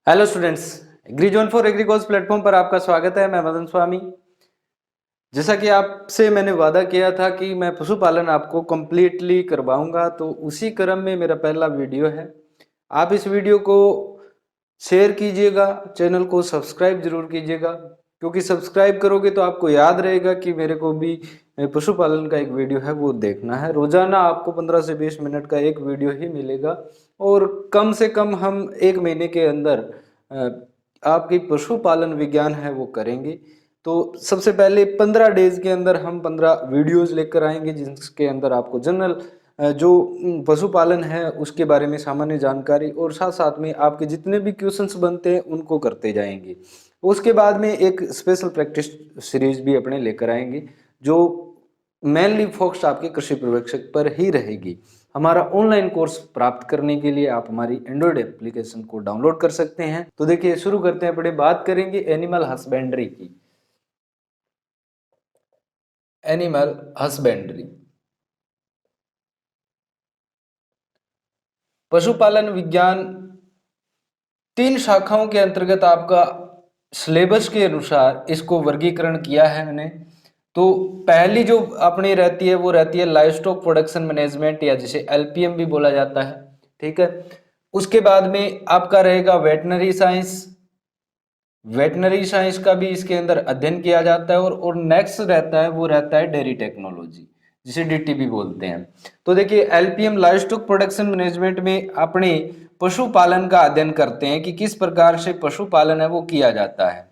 Hello students, agri zone for agri course platform पर आपका स्वागत है। मैं मदन स्वामी। जैसा कि आपसे मैंने वादा किया था कि मैं पशुपालन आपको कंप्लीटली करवाऊंगा, तो उसी क्रम में मेरा पहला वीडियो है। आप इस वीडियो को शेयर कीजिएगा, चैनल को सब्सक्राइब जरूर कीजिएगा, क्योंकि सब्सक्राइब करोगे तो आपको याद रहेगा कि मेरे को भी पशुपालन का एक वीडियो है वो देखना है। रोजाना आपको 15 से 20 मिनट का एक वीडियो ही मिलेगा और कम से कम हम एक महीने के अंदर आपकी पशुपालन विज्ञान है वो करेंगे। तो सबसे पहले 15 डेज के अंदर हम 15 वीडियोस लेकर आएंगे, जिसके अंदर आपको जनरल जो पशुपालन है उसके बारे में सामान्य जानकारी और साथ साथ में आपके जितने भी क्वेश्चंस बनते हैं उनको करते जाएंगे। उसके बाद में एक स्पेशल प्रैक्टिस सीरीज भी अपने लेकर आएंगे, जो मेनली फोकस आपके कृषि पर्यवेक्षक पर ही रहेगी। हमारा ऑनलाइन कोर्स प्राप्त करने के लिए आप हमारी एंड्रॉइड एप्लीकेशन को डाउनलोड कर सकते हैं। तो देखिए, शुरू करते हैं। अपने बात करेंगे एनिमल हस्बेंड्री की। एनिमल हस्बेंड्री पशुपालन विज्ञान 3 शाखाओं के अंतर्गत आपका सिलेबस के अनुसार इसको वर्गीकरण किया है मैंने। तो पहली जो अपनी रहती है वो रहती है लाइव स्टॉक प्रोडक्शन मैनेजमेंट, या जिसे एलपीएम भी बोला जाता है। ठीक है। उसके बाद में आपका रहेगा वेटनरी साइंस। वेटनरी साइंस का भी इसके अंदर अध्ययन किया जाता है। और नेक्स्ट रहता है वो रहता है डेयरी टेक्नोलॉजी, जिसे डीटीबी बोलते हैं। तो देखिए, LPM live stock production management में अपने पशुपालन का अध्ययन करते हैं कि किस प्रकार से पशुपालन है वो किया जाता है।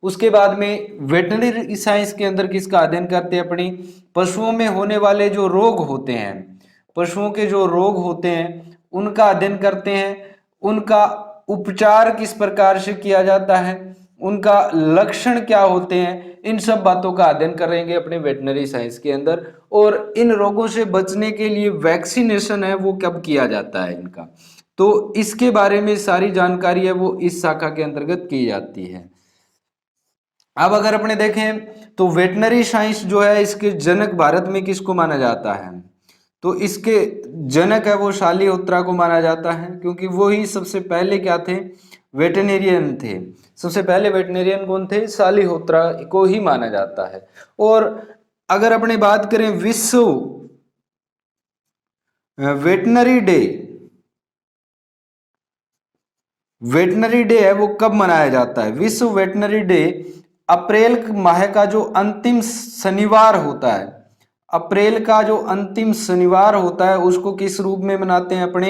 उसके बाद में वेटनरी साइंस के अंदर किसका अध्ययन करते हैं, अपनी पशुओं में होने वाले जो रोग होते हैं, पशुओं के जो रोग होते हैं उनका अध्ययन करते हैं। उनका उपचार किस प्रकार से किया जाता है, उनका लक्षण क्या होते हैं, इन सब बातों का अध्ययन करेंगे अपने वेटनरी साइंस के अंदर। और इन रोगों से बचने के लिए वैक्सीनेशन है वो कब किया जाता है इनका, तो इसके बारे में सारी जानकारी है वो इस शाखा के अंतर्गत की जाती है। अब अगर अपने देखें तो वेटनरी साइंस जो है, इसके जनक भारत में किसको माना जाता है, तो इसके जनक है वो शालिहोत्रा को माना जाता है, क्योंकि वो ही सबसे पहले क्या थे, वेटनेरियन थे। सबसे पहले वेटनेरियन कौन थे, शालिहोत्रा को ही माना जाता है। और अगर अपने बात करें विश्व वेटनरी डे, वेटनरी डे है वो कब मनाया जाता है, विश्व वेटनरी डे अप्रैल माह का जो अंतिम शनिवार होता है, अप्रैल का जो अंतिम शनिवार होता है उसको किस रूप में मनाते हैं, अपने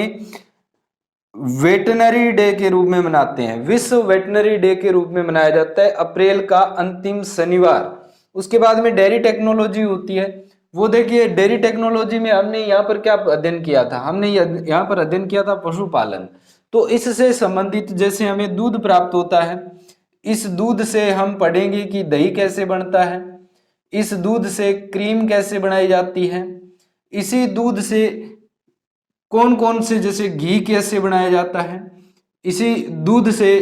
वेटनरी डे के रूप में मनाते हैं। विश्व वेटनरी डे के रूप में मनाया जाता है अप्रैल का अंतिम शनिवार। उसके बाद में डेयरी टेक्नोलॉजी होती है। वो देखिए, डेयरी टेक्नोलॉजी में हमने यहाँ पर क्या अध्ययन किया था, हमने यहाँ पर अध्ययन किया था पशुपालन। तो इससे संबंधित जैसे हमें दूध प्राप्त होता है, इस दूध से हम पढ़ेंगे कि दही कैसे बनता है, इस दूध से क्रीम कैसे बनाई जाती है, इसी दूध से कौन कौन से जैसे घी कैसे बनाया जाता है, इसी दूध से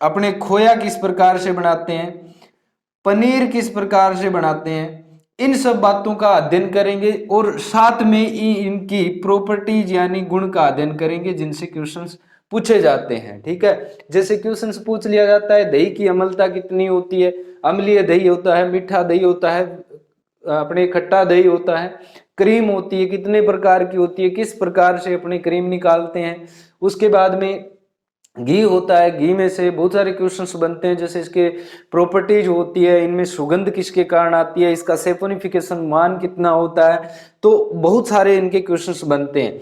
अपने खोया किस प्रकार से बनाते हैं, पनीर किस प्रकार से बनाते हैं, इन सब बातों का अध्ययन करेंगे। और साथ में ही इनकी प्रॉपर्टीज यानी गुण का अध्ययन करेंगे, जिनसे क्वेश्चंस पूछे जाते हैं। ठीक है। जैसे क्वेश्चंस पूछ लिया जाता है, दही की अम्लता कितनी होती है, अम्लीय दही होता है, मीठा दही होता है, अपने खट्टा दही होता है, क्रीम होती है, कितने प्रकार की होती है, किस प्रकार से अपने क्रीम निकालते हैं। उसके बाद में घी होता है, घी में से बहुत सारे क्वेश्चंस बनते हैं, जैसे इसके प्रॉपर्टीज होती है, इनमें सुगंध किसके कारण आती है, इसका सेफोनिफिकेशन मान कितना होता है, तो बहुत सारे इनके क्वेश्चंस बनते हैं।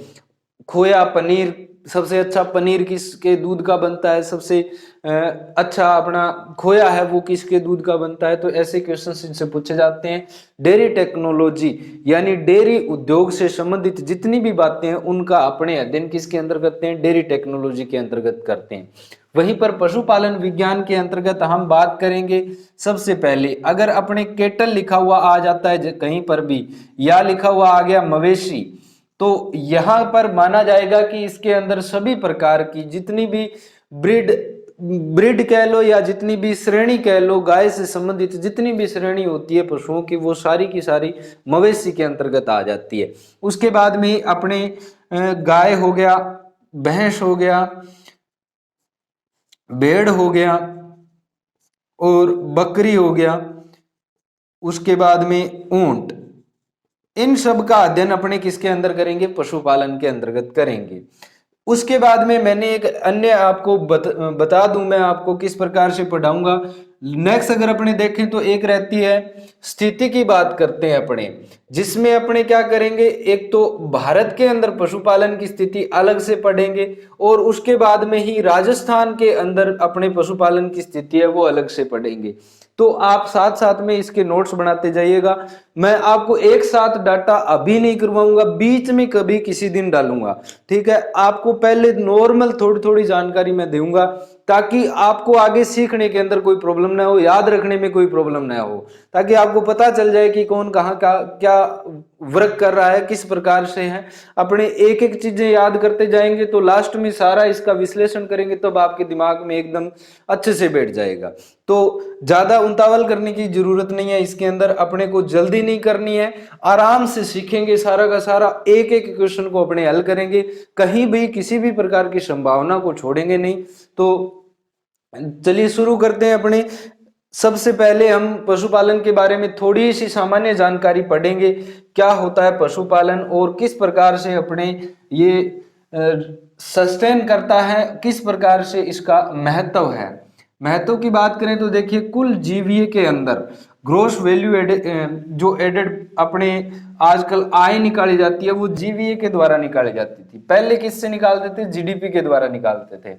खोया पनीर, सबसे अच्छा पनीर किसके दूध का बनता है, सबसे अच्छा अपना खोया है वो किसके दूध का बनता है, तो ऐसे क्वेश्चंस इनसे पूछे जाते हैं। डेयरी टेक्नोलॉजी यानी डेयरी उद्योग से संबंधित जितनी भी बातें हैं उनका अपने अध्ययन किसके अंदर करते हैं, डेयरी टेक्नोलॉजी के अंतर्गत करते हैं। वहीं पर पशुपालन विज्ञान के अंतर्गत हम बात करेंगे। सबसे पहले अगर अपने केटल लिखा हुआ आ जाता है कहीं पर भी, या लिखा हुआ आ गया मवेशी, तो यहां पर माना जाएगा कि इसके अंदर सभी प्रकार की जितनी भी ब्रीड ब्रीड कह लो या जितनी भी श्रेणी कह लो, गाय से संबंधित जितनी भी श्रेणी होती है पशुओं की, वो सारी की सारी मवेशी के अंतर्गत आ जाती है। उसके बाद में अपने गाय हो गया, भैंस हो गया, भेड़ हो गया और बकरी हो गया, उसके बाद में ऊंट, इन सब का अध्ययन अपने किसके अंदर करेंगे, पशुपालन के अंतर्गत करेंगे। उसके बाद में मैंने एक अन्य आपको बता दूं मैं आपको किस प्रकार से पढ़ाऊंगा। नेक्स्ट अगर अपने देखें तो एक रहती है स्थिति की बात करते हैं अपने, जिसमें अपने क्या करेंगे, एक तो भारत के अंदर पशुपालन की स्थिति अलग से पढ़ेंगे और उसके बाद में ही राजस्थान के अंदर अपने पशुपालन की स्थिति है वो अलग से पढ़ेंगे। तो आप साथ साथ में इसके नोट्स बनाते जाइएगा। मैं आपको एक साथ डाटा अभी नहीं करवाऊंगा, बीच में कभी किसी दिन डालूंगा, ठीक है। आपको पहले नॉर्मल थोड़ी थोड़ी जानकारी मैं दूंगा ताकि आपको आगे सीखने के अंदर कोई प्रॉब्लम ना हो, याद रखने में कोई प्रॉब्लम ना हो, ताकि आपको पता चल जाए कि कौन कहाँ का क्या वर्क कर रहा है, किस प्रकार से है। अपने एक एक चीजें याद करते जाएंगे तो लास्ट में सारा इसका विश्लेषण करेंगे तब आपके दिमाग में एकदम अच्छे से बैठ जाएगा। तो ज्यादा उतावल करने की जरूरत नहीं है, इसके अंदर अपने को जल्दी नहीं करनी है, आराम से सीखेंगे सारा का सारा, एक एक क्वेश्चन को अपने हल करेंगे, कहीं भी किसी भी प्रकार की संभावना को छोड़ेंगे नहीं। तो चलिए शुरू करते हैं अपने। सबसे पहले हम पशुपालन के बारे में थोड़ी सी सामान्य जानकारी पढ़ेंगे, क्या होता है पशुपालन और किस प्रकार से अपने ये सस्टेन करता है, किस प्रकार से इसका महत्व है। महत्व की बात करें तो देखिए, कुल जीवीए के अंदर ग्रोस वैल्यू जो एडेड अपने आजकल आय निकाली जाती है वो जीवीए के द्वारा निकाली जाती थी। पहले किससे निकालते थे, जीडीपी के द्वारा निकालते थे,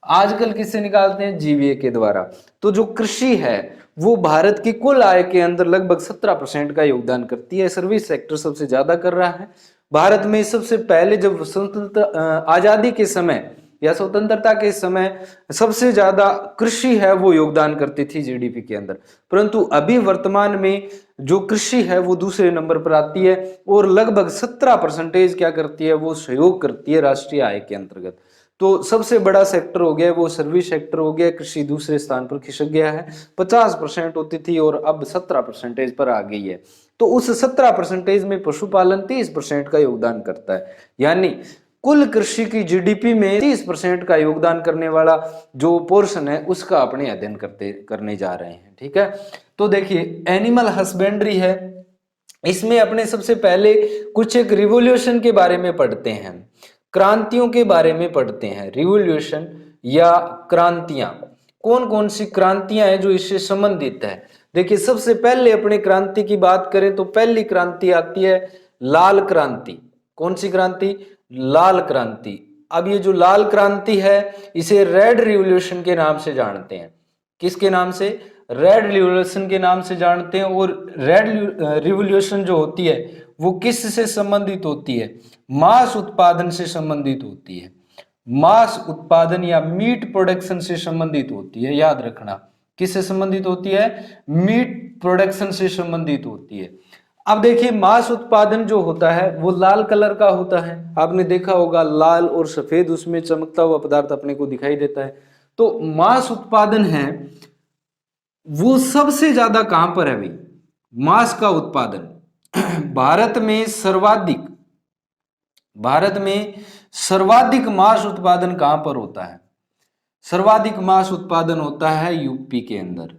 आजकल किससे निकालते हैं, जीवीए के द्वारा। तो जो कृषि है वो भारत की कुल आय के अंदर लगभग 17% का योगदान करती है। सर्विस सेक्टर सबसे ज्यादा कर रहा है भारत में। सबसे पहले जब स्वतंत्र आजादी के समय या स्वतंत्रता के समय सबसे ज्यादा कृषि है वो योगदान करती थी जीडीपी के अंदर, परंतु अभी वर्तमान में जो कृषि है वो दूसरे नंबर पर आती है और लगभग 17% क्या करती है, वो सहयोग करती है राष्ट्रीय आय के अंतर्गत। तो सबसे बड़ा सेक्टर हो गया वो सर्विस सेक्टर हो गया, कृषि दूसरे स्थान पर खिसक गया है। 50% होती थी और अब 17% पर आ गई है। तो उस 17% में पशुपालन 30% का योगदान करता है, यानी कुल कृषि की जीडीपी में 30% का योगदान करने वाला जो पोर्शन है उसका अपने अध्ययन करने जा रहे हैं, ठीक है। तो देखिए एनिमल हस्बेंड्री है, इसमें अपने सबसे पहले कुछ एक रिवोल्यूशन के बारे में पढ़ते हैं, क्रांतियों के बारे में पढ़ते हैं। रिवोल्यूशन या क्रांतियां, कौन कौन सी क्रांतियां हैं जो इससे संबंधित है। देखिए सबसे पहले अपने क्रांति की बात करें तो पहली क्रांति आती है लाल क्रांति। कौन सी क्रांति, लाल क्रांति। अब ये जो लाल क्रांति है इसे रेड रिवोल्यूशन के नाम से जानते हैं। किसके नाम से, रेड रिवोल्यूशन के नाम से जानते हैं। और रेड रिवोल्यूशन जो होती है वो किस से संबंधित होती है, मांस उत्पादन से संबंधित होती है। मांस उत्पादन या मीट प्रोडक्शन से संबंधित होती है, याद रखना। किससे संबंधित होती है, मीट प्रोडक्शन से संबंधित होती है। अब देखिए मांस उत्पादन जो होता है वो लाल कलर का होता है, आपने देखा होगा लाल और सफेद उसमें चमकता हुआ पदार्थ अपने को दिखाई देता है। तो मांस उत्पादन है वो सबसे ज्यादा कहां पर है भाई, मांस का उत्पादन भारत में सर्वाधिक मांस उत्पादन कहां पर होता है, सर्वाधिक मांस उत्पादन होता है यूपी के अंदर।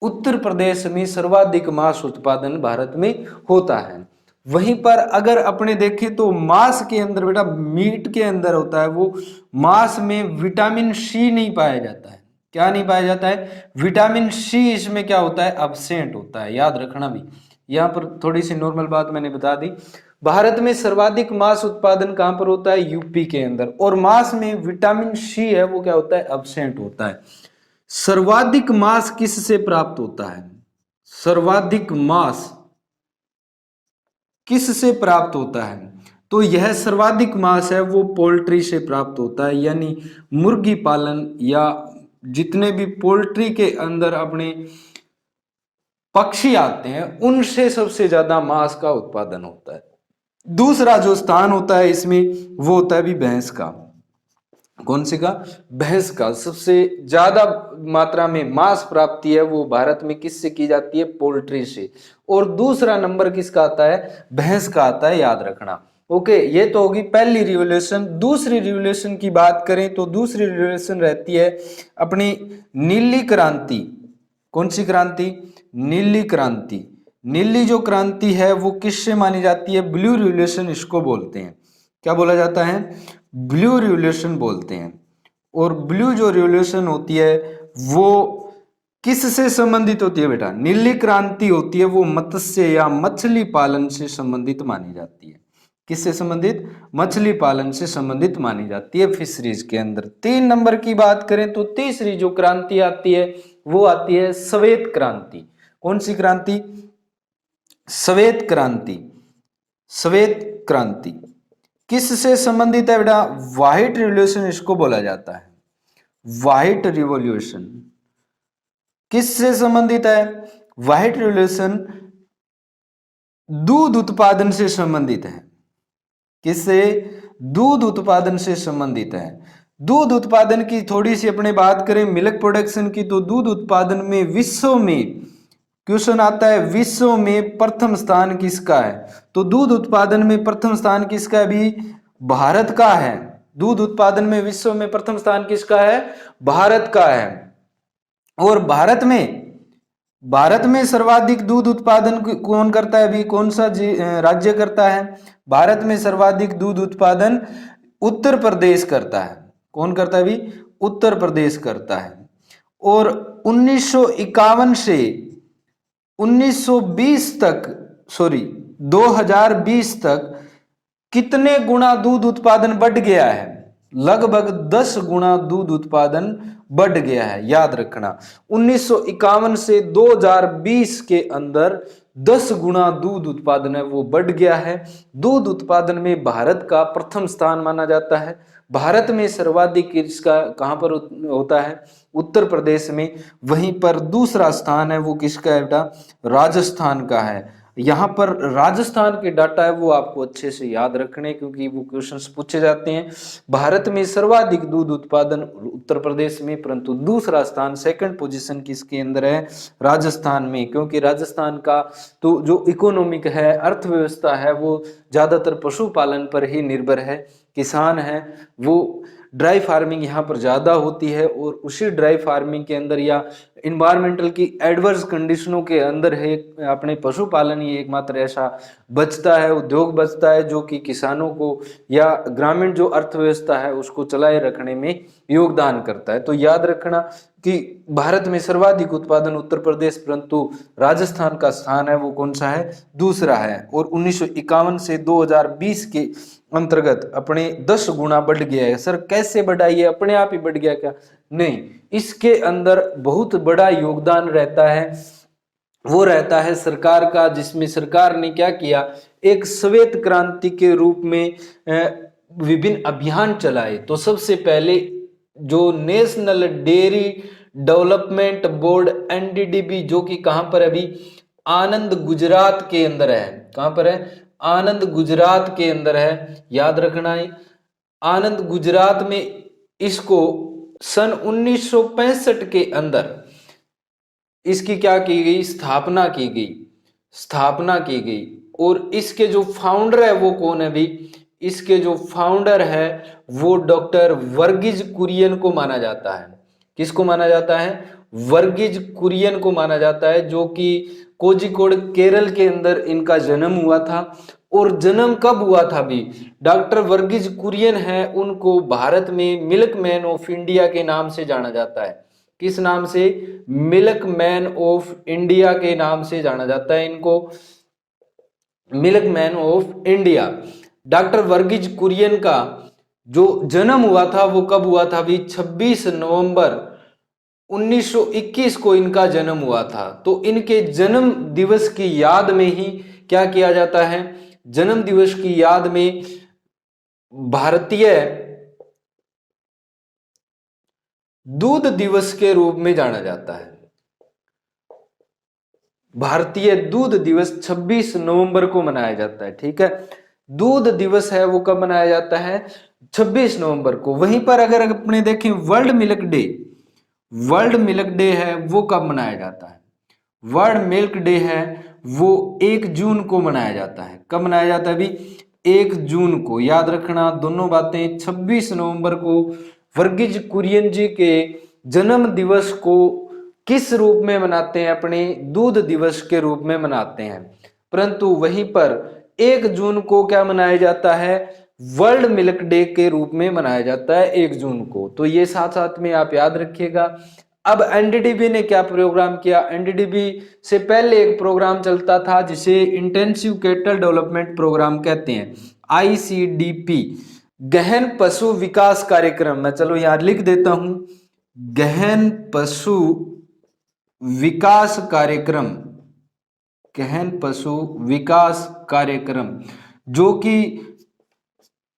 उत्तर प्रदेश में सर्वाधिक मांस उत्पादन भारत में होता है। वहीं पर अगर अपने देखें तो मांस के अंदर बेटा, मीट के अंदर होता है वो, मांस में विटामिन सी नहीं पाया जाता है। क्या नहीं पाया जाता है, विटामिन सी इसमें क्या होता है, एब्सेंट होता है, याद रखना भी। यहाँ पर थोड़ी सी नॉर्मल बात मैंने बता दी। भारत में सर्वाधिक मांस उत्पादन कहां पर होता है, यूपी के अंदर। और मांस में विटामिन सी है वो क्या होता है, एब्सेंट होता है। सर्वाधिक मांस किससे प्राप्त होता है, सर्वाधिक मांस किससे प्राप्त होता है, तो यह सर्वाधिक मांस है वो पोल्ट्री से प्राप्त होता है, यानी मुर्गी पालन या जितने भी पोल्ट्री के अंदर अपने पक्षी आते हैं उनसे सबसे ज्यादा मांस का उत्पादन होता है। दूसरा जो स्थान होता है इसमें वो होता है भी भैंस का। कौन सी का, भैंस का। सबसे ज्यादा मात्रा में मांस प्राप्ति है वो भारत में किससे की जाती है, पोल्ट्री से। और दूसरा नंबर किसका आता है, भैंस का आता है, याद रखना। ओके, ये तो होगी पहली रिवॉल्यूशन। दूसरी रिवॉल्यूशन की बात करें तो दूसरी रिवॉल्यूशन रहती है अपनी नीली क्रांति। कौन सी क्रांति? नीली क्रांति। नीली जो क्रांति है वो किससे मानी जाती है? ब्लू रिवॉल्यूशन इसको बोलते हैं। क्या बोला जाता है? ब्लू रिवॉल्यूशन बोलते हैं। और ब्लू जो रिवॉल्यूशन होती है वो किससे संबंधित होती है बेटा? नीली क्रांति होती है वो मत्स्य या मछली पालन से संबंधित मानी जाती है। किससे संबंधित? मछली पालन से संबंधित मानी जाती है फिशरीज के अंदर। 3 नंबर की बात करें तो तीसरी जो क्रांति आती है वो आती है श्वेत क्रांति। कौन सी क्रांति? श्वेत क्रांति। श्वेत क्रांति किससे संबंधित है बेटा? व्हाइट रिवॉल्यूशन इसको बोला जाता है। व्हाइट रिवॉल्यूशन किससे संबंधित है? व्हाइट रिवॉल्यूशन दूध उत्पादन से संबंधित है। किससे? दूध उत्पादन से संबंधित है। दूध उत्पादन की थोड़ी सी अपने बात करें, मिल्क प्रोडक्शन की, तो दूध उत्पादन में विश्व में क्वेश्चन आता है, विश्व में प्रथम स्थान किसका है? तो दूध उत्पादन में प्रथम स्थान किसका है? अभी भारत का है। दूध उत्पादन में विश्व में प्रथम स्थान किसका है? भारत का है। और भारत में सर्वाधिक दूध उत्पादन कौन करता है? अभी कौन सा राज्य करता है? भारत में सर्वाधिक दूध उत्पादन उत्तर प्रदेश करता है। कौन करता है? अभी उत्तर प्रदेश करता है। और 1951 से 1920 तक, सॉरी 2020 तक कितने गुना दूध उत्पादन बढ़ गया है? लगभग 10 गुना दूध उत्पादन बढ़ गया है। याद रखना, 1951 से 2020 के अंदर 10 गुना दूध उत्पादन है वो बढ़ गया है। दूध उत्पादन में भारत का प्रथम स्थान माना जाता है। भारत में सर्वाधिक इसका कहां पर होता है? उत्तर प्रदेश में। वहीं पर दूसरा स्थान है वो किसका है बेटा? राजस्थान का है। यहाँ पर राजस्थान के डाटा है वो आपको अच्छे से याद रखने, क्योंकि वो क्वेश्चंस पूछे जाते हैं। भारत में सर्वाधिक दूध उत्पादन उत्तर प्रदेश में, परंतु दूसरा स्थान, सेकंड पोजीशन किसके अंदर है? राजस्थान में। क्योंकि राजस्थान का तो जो इकोनॉमिक है, अर्थव्यवस्था है, वो ज्यादातर पशुपालन पर ही निर्भर है। किसान है वो, ड्राई फार्मिंग यहाँ पर ज़्यादा होती है, और उसी ड्राई फार्मिंग के अंदर या इन्वायरमेंटल की एडवर्स कंडीशनों के अंदर है अपने पशुपालन ही एकमात्र ऐसा बचता है, उद्योग बचता है जो कि किसानों को या ग्रामीण जो अर्थव्यवस्था है उसको चलाए रखने में योगदान करता है। तो याद रखना कि भारत में सर्वाधिक उत्पादन उत्तर प्रदेश, परंतु राजस्थान का स्थान है वो कौन सा है? दूसरा है। और 1951 से 2020 के अंतर्गत अपने 10 गुना बढ़ गया है। सर कैसे बढ़ा? ये अपने आप ही बढ़ गया क्या? नहीं, इसके अंदर बहुत बड़ा योगदान रहता है, वो रहता है सरकार का, जिसमें सरकार ने क्या किया? एक श्वेत क्रांति के रूप में विभिन्न अभियान चलाए। तो सबसे पहले जो national dairy development board NDDB, जो कि कहां पर अभी आनंद गुजरात के अंदर है। कहां पर है? आनंद गुजरात के अंदर है। याद रखना है, आनंद गुजरात में इसको सन 1965 के अंदर इसकी क्या की गई? स्थापना की गई। और इसके जो फाउंडर है वो कौन है भी? इसके जो फाउंडर है वो डॉक्टर वर्गीज कुरियन को माना जाता है। किसको माना जाता है? वर्गीज कुरियन को माना जाता है, जो कि कोझिकोड केरल के अंदर इनका जन्म हुआ था। और जन्म कब हुआ था भी? डॉक्टर वर्गीज कुरियन है, उनको भारत में मिल्क मैन ऑफ इंडिया के नाम से जाना जाता है। किस नाम से? मिल्क मैन ऑफ इंडिया के नाम से जाना जाता है इनको, milkman of India. Doctor Varghese Kurien का जो जन्म हुआ था वो कब हुआ था भी? 26 नवंबर 1921 को इनका जन्म हुआ था। तो इनके जन्म दिवस की याद में ही क्या किया जाता है? जन्म दिवस की याद में भारतीय दूध दिवस के रूप में जाना जाता है। भारतीय दूध दिवस 26 नवंबर को मनाया जाता है। ठीक है, दूध दिवस है वो कब मनाया जाता है? 26 नवंबर को। वहीं पर अगर अपने देखें वर्ल्ड मिल्क डे है वो कब मनाया जाता है? वर्ल्ड मिल्क डे है वो 1 जून को मनाया जाता है। कब मनाया जाता है अभी? 1 जून को, याद रखना दोनों बातें, 26 नवंबर को वर्गीज कुरियन जी के जन्म दिवस को किस रूप में मनाते हैं? अपने दूध दिवस के रूप में मनाते हैं। परंतु वहीं पर 1 जून को क्या मनाया जाता है? वर्ल्ड मिल्क डे के रूप में मनाया जाता है 1 जून को। तो ये साथ साथ में आप याद रखिएगा। अब एनडीडीबी ने क्या प्रोग्राम किया? एनडीडीबी से पहले एक प्रोग्राम चलता था जिसे इंटेंसिव कैटल डेवलपमेंट प्रोग्राम कहते हैं, ICDP, गहन पशु विकास कार्यक्रम। मैं चलो यहां लिख देता हूं, गहन पशु विकास कार्यक्रम, गहन पशु विकास कार्यक्रम, जो कि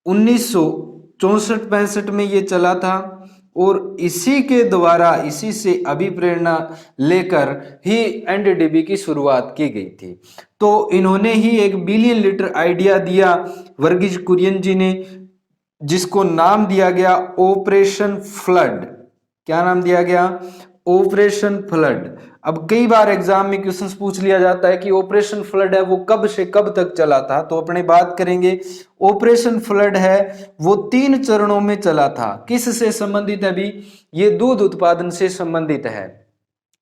1964-65 में ये चला था। और इसी के द्वारा, इसी से अभिप्रेरणा लेकर ही एनडीडीबी की शुरुआत की गई थी। तो इन्होंने ही 1 बिलियन लीटर आइडिया दिया वर्गीज कुरियन जी ने, जिसको नाम दिया गया ऑपरेशन फ्लड। क्या नाम दिया गया? Operation flood. अब कई बार एग्जाम में क्वेश्चंस पूछ लिया जाता है कि ऑपरेशन फ्लड है वो कब से कब तक चला था, तो अपने बात करेंगे। ऑपरेशन फ्लड है वो 3 चरणों में चला था। किस से संबंधित है? अभी ये दूध उत्पादन से संबंधित है।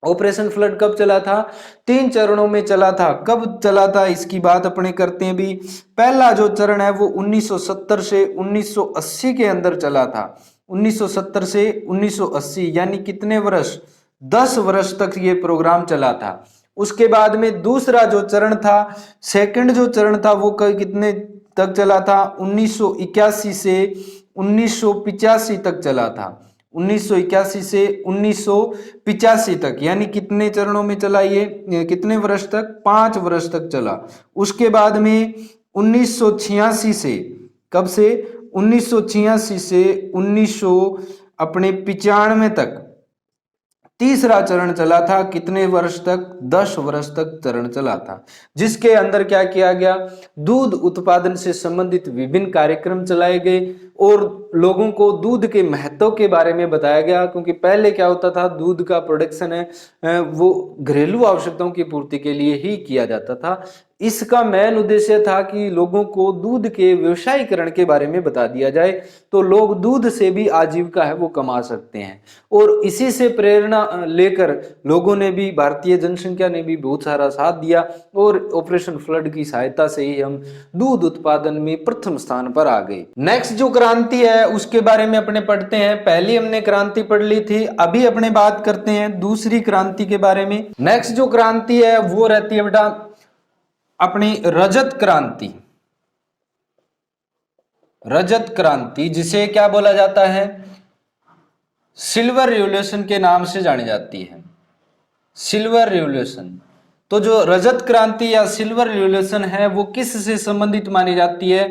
ऑपरेशन फ्लड कब चला था? 3 चरणों में चला था। कब चला था इसकी बात अपने करते हैं। भी पहला जो चरण है वो 1970 से 1980 के अंदर चला था। 1970 से 1980 यानी कितने वर्ष? 10 वर्ष तक ये प्रोग्राम चला था। उसके बाद में दूसरा जो चरण था, सेकंड जो चरण था वो कितने तक चला था? 1981 से 1985 तक चला था। 1981 से 1985 तक, यानी कितने चरणों में चला ये? कितने वर्ष तक? 5 वर्ष तक चला। उसके बाद में 1986 से, कब से? 1986 से 1995 तक तीसरा चरण चला था। कितने वर्ष तक? 10 वर्ष तक चरण चला था, जिसके अंदर क्या किया गया? दूध उत्पादन से संबंधित विभिन्न कार्यक्रम चलाए गए और लोगों को दूध के महत्व के बारे में बताया गया। क्योंकि पहले क्या होता था, दूध का प्रोडक्शन है वो घरेलू आवश्यकताओं की पूर्ति के लिए ही किया जाता था। इसका मेन उद्देश्य था कि लोगों को दूध के व्यवसायीकरण के बारे में बता दिया जाए, तो लोग दूध से भी आजीविका है वो कमा सकते हैं। और इसी से प्रेरणा लेकर लोगों ने भी, भारतीय जनसंख्या ने भी बहुत सारा साथ दिया और ऑपरेशन फ्लड की सहायता से ही हम दूध उत्पादन में प्रथम स्थान पर आ गए। नेक्स्ट जो क्रांति है उसके बारे में अपने पढ़ते हैं। पहली हमने क्रांति पढ़ ली थी, अभी अपने बात करते हैं दूसरी क्रांति के बारे में। नेक्स्ट जो क्रांति है वो रहती है बेटा अपनी रजत क्रांति। रजत क्रांति जिसे क्या बोला जाता है? सिल्वर रिवॉल्यूशन के नाम से जानी जाती है, सिल्वर रिवॉल्यूशन। तो जो रजत क्रांति या सिल्वर रिवॉल्यूशन है वो किस से संबंधित मानी जाती है?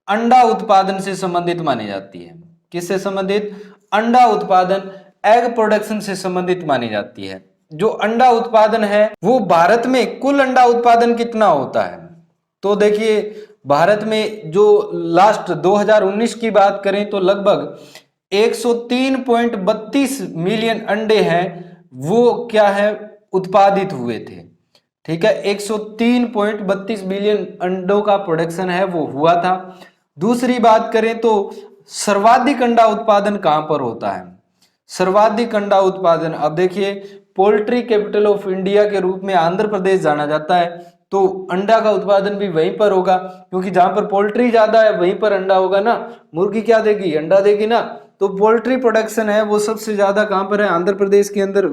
अंडा उत्पादन से संबंधित मानी जाती है। किससे संबंधित? अंडा उत्पादन, एग प्रोडक्शन से संबंधित मानी जाती है। जो अंडा उत्पादन है वो भारत में कुल अंडा उत्पादन कितना होता है? तो देखिए भारत में जो लास्ट 2019 की बात करें तो लगभग 103.32 मिलियन अंडे हैं वो क्या है? उत्पादित हुए थे। ठीक है, 103.32 मिलियन अंडों का प्रोडक्शन है वो हुआ था। दूसरी बात करें तो सर्वाधिक अंडा उत्पादन कहां पर होता है? सर्वाधिक अंडा उत्पादन, अब देखिए पोल्ट्री कैपिटल ऑफ इंडिया के रूप में आंध्र प्रदेश जाना जाता है, तो अंडा का उत्पादन भी वहीं पर होगा, क्योंकि जहां पर पोल्ट्री ज्यादा है वहीं पर अंडा होगा ना। मुर्गी क्या देगी? अंडा देगी ना। तो पोल्ट्री प्रोडक्शन है वो सबसे ज्यादा कहां पर है? आंध्र प्रदेश के अंदर।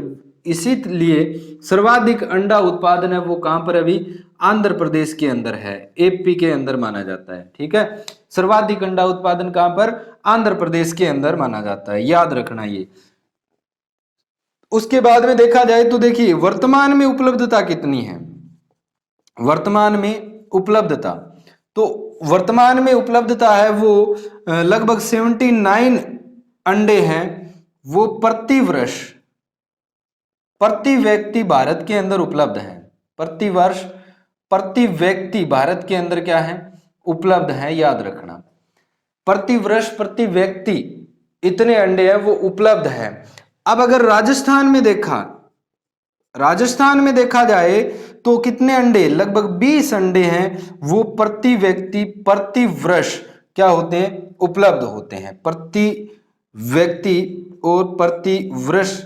इसीलिए सर्वाधिक अंडा उत्पादन है वो कहां पर? अभी आंध्र प्रदेश के अंदर है, एपी के अंदर माना जाता है। ठीक है, सर्वाधिक अंडा उत्पादन कहां पर? आंध्र प्रदेश के अंदर माना जाता है, याद रखना ये। उसके बाद में देखा जाए तो देखिए वर्तमान में उपलब्धता कितनी है? वर्तमान में उपलब्धता, तो वर्तमान में उपलब्धता है वो लगभग 79 अंडे हैं वो प्रति वर्ष, प्रति व्यक्ति भारत के अंदर उपलब्ध है। प्रति वर्ष, प्रति व्यक्ति भारत के अंदर क्या है? उपलब्ध है, याद रखना। प्रति वर्ष, प्रति व्यक्ति इतने अंडे हैं वो उपलब्ध है। अब अगर राजस्थान में देखा जाए तो कितने अंडे, लगभग 20 अंडे हैं वो प्रति व्यक्ति प्रति वर्ष क्या होते हैं, उपलब्ध होते हैं। प्रति व्यक्ति और प्रति वर्ष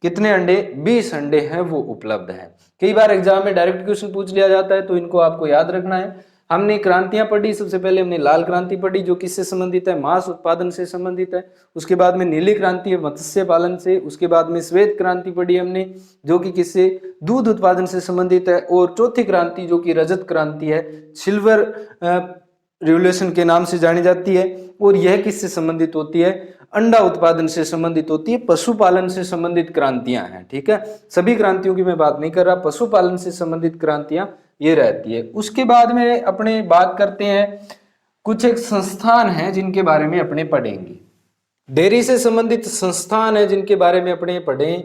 कितने अंडे, 20 अंडे हैं वो उपलब्ध हैं। कई बार एग्जाम में डायरेक्ट क्वेश्चन पूछ लिया जाता है, तो इनको आपको याद रखना है। हमने क्रांतियां पढ़ी, सबसे पहले हमने लाल क्रांति पढ़ी जो किससे संबंधित है, मांस उत्पादन से संबंधित है। उसके बाद में नीली क्रांति है मत्स्य पालन से। उसके बाद में श्वेत क्रांति पढ़ी हमने जो कि किससे, दूध उत्पादन से संबंधित है। और चौथी क्रांति जो कि रजत क्रांति है, सिल्वर रिवोल्यूशन के नाम से जानी जाती है। और यह किससे संबंधित होती है, अंडा उत्पादन से संबंधित होती है, पशुपालन से संबंधित क्रांतियां हैं। ठीक है, सभी क्रांतियों की मैं बात नहीं कर रहा, पशुपालन से संबंधित क्रांतियां ये रहती है। उसके बाद में अपने बात करते हैं, कुछ एक संस्थान हैं जिनके बारे में अपने पढ़ेंगे। डेयरी से संबंधित संस्थान है जिनके बारे में अपने पढ़ें।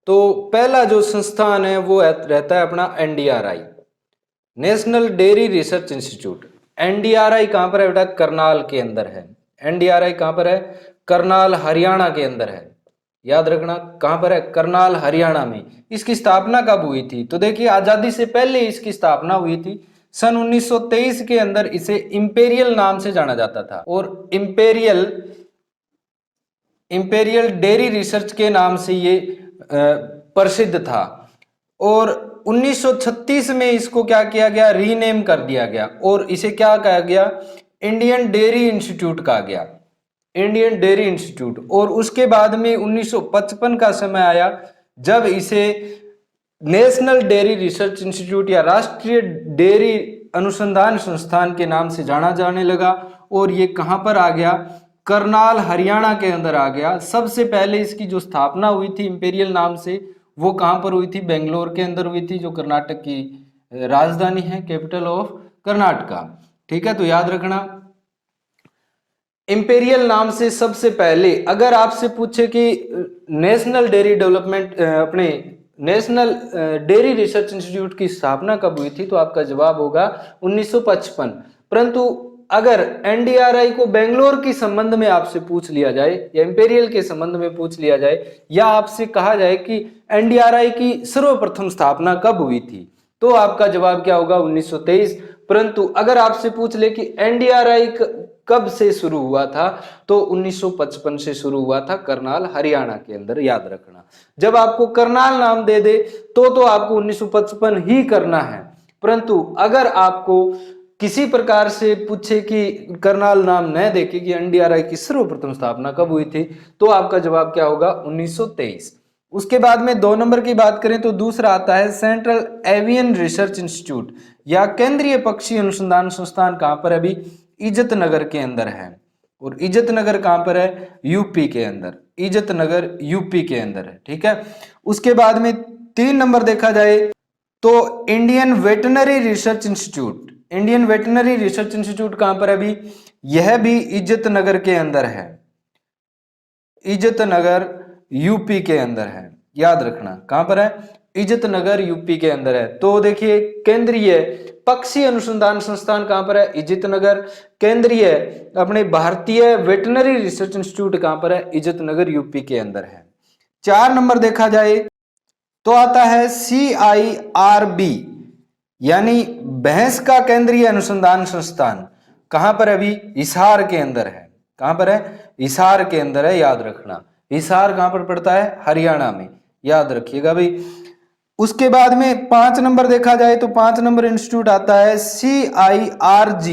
तो पहला जो संस्थान है वो रहता है अपना NDRI, national dairy research institute. NDRI कहां पर है बेटा, करनाल के अंदर है। NDRI कहां पर है, करनाल हरियाणा के अंदर है। याद रखना कहां पर है, करनाल हरियाणा में। इसकी स्थापना कब हुई थी, तो देखिए आजादी से पहले इसकी स्थापना हुई थी। सन 1923 के अंदर इसे इंपेरियल नाम से जाना जाता था और इंपेरियल डेयरी रिसर्च के नाम से ये प्रसिद्ध था। और 1936 में इसको क्या किया गया, रीनेम कर दिया गया और इसे क्या कहा गया, इंडियन डेयरी इंस्टीट्यूट कहा गया, इंडियन डेयरी इंस्टीट्यूट। और उसके बाद में 1955 का समय आया जब इसे नेशनल डेयरी रिसर्च इंस्टीट्यूट या राष्ट्रीय डेयरी अनुसंधान संस्थान के नाम से जाना जाने लगा। और ये कहां पर आ गया, करनाल हरियाणा के अंदर आ गया। सबसे पहले इसकी जो स्थापना हुई थी इंपेरियल नाम से, वो कहां पर हुई थी, बेंगलोर के अंदर हुई थी, जो कर्नाटक की राजधानी है, कैपिटल ऑफ कर्नाटका। ठीक है, तो याद रखना इंपेरियल नाम से सबसे पहले। अगर आपसे पूछे कि नेशनल डेयरी डेवलपमेंट अपने नेशनल डेयरी रिसर्च इंस्टीट्यूट की स्थापना कब हुई थी, तो आपका जवाब होगा 1955। परंतु अगर NDRI को बेंगलोर के संबंध में आपसे पूछ लिया जाए या इंपेरियल के संबंध में पूछ लिया जाए, या आपसे कहा जाए कि NDRI की सर्वप्रथम स्थापना कब हुई थी, तो आपका जवाब क्या होगा, 1923। परंतु अगर आपसे पूछ ले कि NDRI कब से शुरू हुआ था, तो 1955 से शुरू हुआ था, करनाल हरियाणा के अंदर। याद रखना जब आपको करनाल नाम दे दे तो आपको 1955 ही करना है। परंतु अगर आपको किसी प्रकार से पूछे कि करनाल नाम न देके कि NDRI की सर्वप्रथम स्थापना कब हुई थी, तो आपका जवाब क्या होगा, 1923। उसके बाद में 2 नंबर की बात करें तो दूसरा आता है सेंट्रल एवियन रिसर्च इंस्टीट्यूट या केंद्रीय पक्षी अनुसंधान संस्थान। कहां पर अभी, इज्जत नगर के अंदर है। और इज्जत नगर कहां पर है, यूपी के अंदर, इज्जत नगर यूपी के अंदर है। ठीक है, उसके बाद में 3 नंबर देखा जाए तो Indian veterinary research institute. Indian veterinary research institute कहां पर अभी, यह भी इज्जत नगर के अंदर है, इज्जत नगर यूपी के अंदर है। याद रखना कहां पर है, इज्जत नगर यूपी के अंदर है। तो देखिए केंद्रीय पक्षी अनुसंधान संस्थान कहां पर है, इज्जत नगर। केंद्रीय अपने भारतीय वेटनरी रिसर्च इंस्टीट्यूट कहां पर है, इज्जत नगर यूपी के अंदर है। 4 नंबर देखा जाए तो आता है CIRB यानी भैंस का केंद्रीय अनुसंधान संस्थान। कहां पर अभी, हिसार के अंदर है। कहां पर है, हिसार के अंदर है। याद रखना हिसार कहां पर पड़ता है, हरियाणा में। याद रखिएगा भाई। उसके बाद में 5 नंबर देखा जाए तो 5 नंबर इंस्टीट्यूट आता है CIRG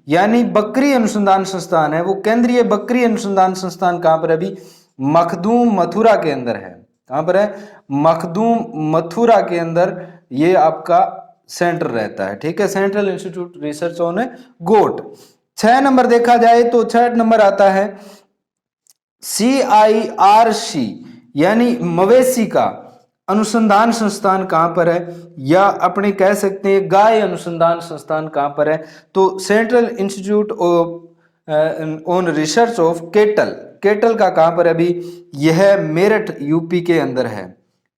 यानी बकरी अनुसंधान संस्थान है। वो केंद्रीय बकरी अनुसंधान संस्थान कहां पर अभी, मखदूम मथुरा के अंदर है। कहां पर है, मखदूम मथुरा के अंदर ये आपका सेंटर रहता है। ठीक है, central institute research on goat. 6 number देखा जाए तो 6 नंबर आता है CIRC यानी मवेशी का अनुसंधान संस्थान कहां पर है, या अपने कह सकते हैं गाय अनुसंधान संस्थान कहां पर है, तो central institute on research of kettle. Kettle का कहां पर अभी, यह मेरठ यूपी के अंदर है।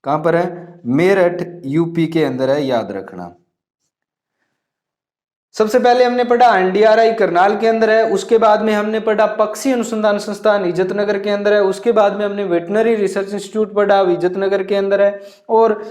कहां पर है, मेरठ यूपी के अंदर है। याद रखना सबसे पहले हमने पढ़ा एनडीआरआई करनाल के अंदर है, उसके बाद में हमने पढ़ा पक्षी अनुसंधान संस्थान इज्जतनगर के अंदर है, उसके बाद में हमने वेटनरी रिसर्च इंस्टीट्यूट पढ़ा इज्जतनगर के अंदर है, और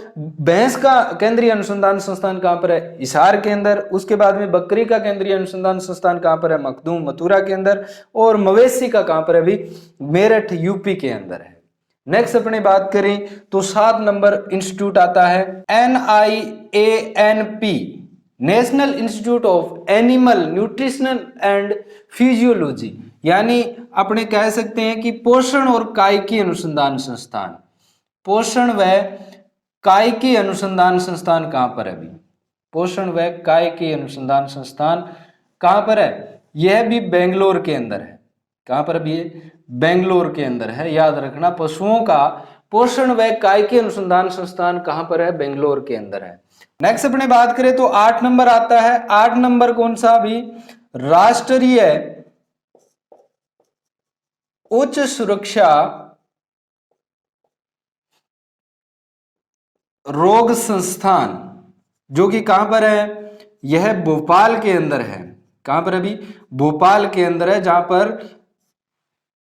भैंस का केंद्रीय अनुसंधान संस्थान कहाँ पर है, हिसार के अंदर। उसके बाद में बकरी का केंद्रीय अनुसंधान संस्थान कहाँ पर है, मखदूम मथुरा के अंदर। और मवेशी का कहाँ पर है अभी, मेरठ यूपी के अंदर है। नेक्स्ट अपने बात करें तो 7 नंबर इंस्टीट्यूट आता है NIANP, national institute of animal nutrition and physiology, यानी अपने कह सकते हैं कि पोषण और कायिकी अनुसंधान संस्थान। पोषण व कायिकी अनुसंधान संस्थान कहां पर है अभी, पोषण व कायिकी अनुसंधान संस्थान कहां पर है, यह भी बेंगलोर के अंदर है। कहां पर भी है, बेंगलोर के अंदर है, याद रखना। पशुओं का पोषण व कायिकी अनुसंधान संस्थान कहां पर है, बेंगलोर के अंदर है। नेक्स्ट अपने बात करें तो 8 नंबर आता है, 8 नंबर कौन सा भी, राष्ट्रीय उच्च सुरक्षा रोग संस्थान, जो कि कहां पर है, यह भोपाल के अंदर है। कहां पर अभी, भोपाल के अंदर है, जहां पर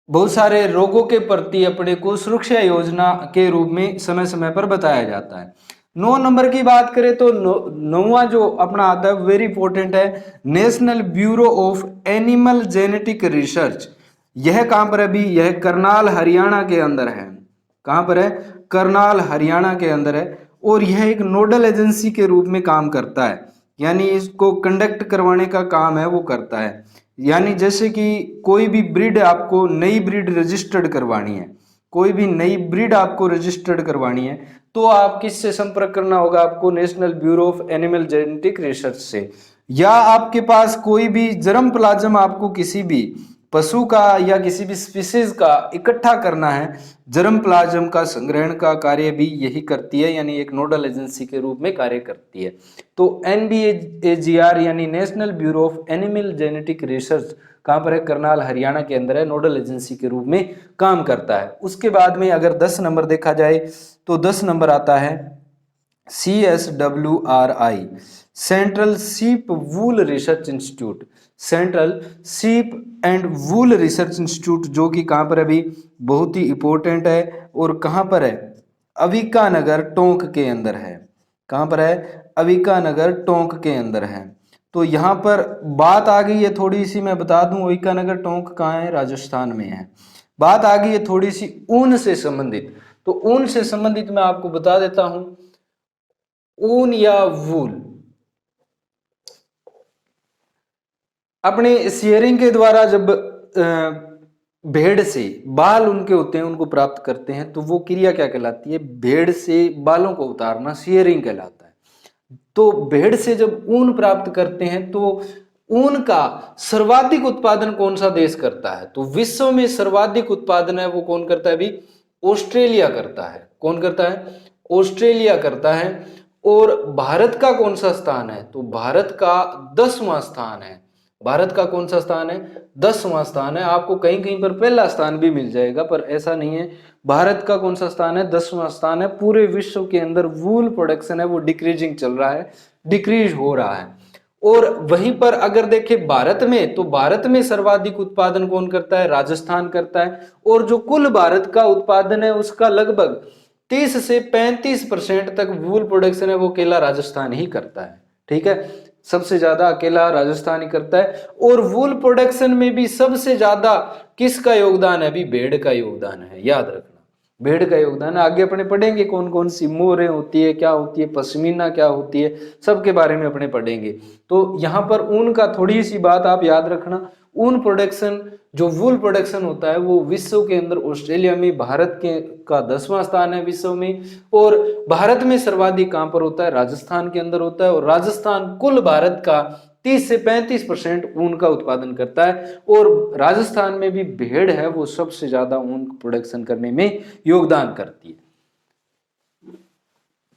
बहुत सारे रोगों के प्रति अपने को सुरक्षा योजना के रूप में समय समय पर बताया जाता है। 9 नंबर की बात करें तो नौवां जो अपना आता है वेरी इंपॉर्टेंट है, national bureau of animal genetic research. यह कहां पर है अभी, यह करनाल हरियाणा के अंदर है। कहां पर है, करनाल हरियाणा के अंदर है, और यह एक नोडल एजेंसी के रूप में काम करता है, यानी इसको कंडक्ट करवाने का काम है वो करता है। यानी जैसे कि कोई भी ब्रीड आपको नई ब्रीड रजिस्टर्ड करवानी है, कोई भी नई ब्रीड आपको रजिस्टर्ड करवानी है, तो आप किससे संपर्क करना होगा, आपको national bureau of animal genetic research से। या आपके पास कोई भी जर्म प्लाज्म आपको किसी भी पशु का या किसी भी स्पीसीज का इकट्ठा करना है, जर्म प्लाज्म का संग्रहण का कार्य भी यही करती है, यानी एक नोडल एजेंसी के रूप में कार्य करती है। तो NBAGR यानी national bureau of animal genetic research कहां पर है, करनाल हरियाणा के अंदर है, नोडल एजेंसी के रूप में काम करता है। उसके बाद में अगर 10 नंबर देखा जाए तो 10 नंबर आता है CSWRI, सेंट्रल सीप वूल रिसर्च इंस्टीट्यूट, सेंट्रल सीप एंड वूल रिसर्च इंस्टीट्यूट, जो कि कहां पर अभी बहुत ही इंपॉर्टेंट है, और कहां पर है, अविका नगर टोंक के अंदर है। कहां पर है, अविका नगर टोंक के अंदर है। तो यहां पर बात आ गई है थोड़ी सी, मैं बता दूं अविका नगर टोंक कहां है, राजस्थान में है। बात आ गई है थोड़ी सी ऊन से संबंधित, तो ऊन से संबंधित मैं आपको बता देता हूं, ऊन या वूल अपने शेयरिंग के द्वारा जब भेड़ से बाल उनके होते हैं उनको प्राप्त करते हैं, तो वो क्रिया क्या कहलाती है, भेड़ से बालों को उतारना शेयरिंग कहलाता है। तो भेड़ से जब ऊन प्राप्त करते हैं तो ऊन का सर्वाधिक उत्पादन कौन सा देश करता है, तो विश्व में सर्वाधिक उत्पादन है वो कौन करता है अभी, ऑस्ट्रेलिया करता है। कौन करता है, ऑस्ट्रेलिया करता है। और भारत का कौन सा स्थान है, तो भारत का 10वां स्थान है। भारत का कौन सा स्थान है, 10वां स्थान है। आपको कहीं कहीं पर पहला स्थान भी मिल जाएगा, पर ऐसा नहीं है। भारत का कौन सा स्थान है, 10वां स्थान है। पूरे विश्व के अंदर वूल प्रोडक्शन है वो डिक्रीजिंग चल रहा है, डिक्रीज हो रहा है। और वहीं पर अगर देखें भारत में, तो भारत में सर्वाधिक उत्पादन कौन करता है, राजस्थान करता है। और जो कुल भारत का उत्पादन है उसका लगभग 30 से 35% तक वूल प्रोडक्शन है वो अकेला राजस्थान ही करता है। ठीक है, सबसे ज्यादा अकेला राजस्थान ही करता है। और वूल प्रोडक्शन में भी सबसे ज्यादा किसका योगदान है, अभी भेड़ का योगदान है, याद रखना भेड़ का योगदान है। आगे अपने पढ़ेंगे कौन कौन सी मोहरें होती है, क्या होती है, पश्मीना क्या होती है, सबके बारे में अपने पढ़ेंगे। तो यहाँ पर ऊन का थोड़ी सी बात आप याद रखना, ऊन प्रोडक्शन जो वूल प्रोडक्शन होता है वो विश्व के अंदर ऑस्ट्रेलिया में, भारत के का 10वां स्थान है विश्व में। और भारत में सर्वाधिक कहां पर होता है, राजस्थान के अंदर होता है। और राजस्थान कुल भारत का 30 से 35% ऊन का उत्पादन करता है। और राजस्थान में भी भेड़ है वो सबसे ज्यादा ऊन प्रोडक्शन करने में योगदान करती है।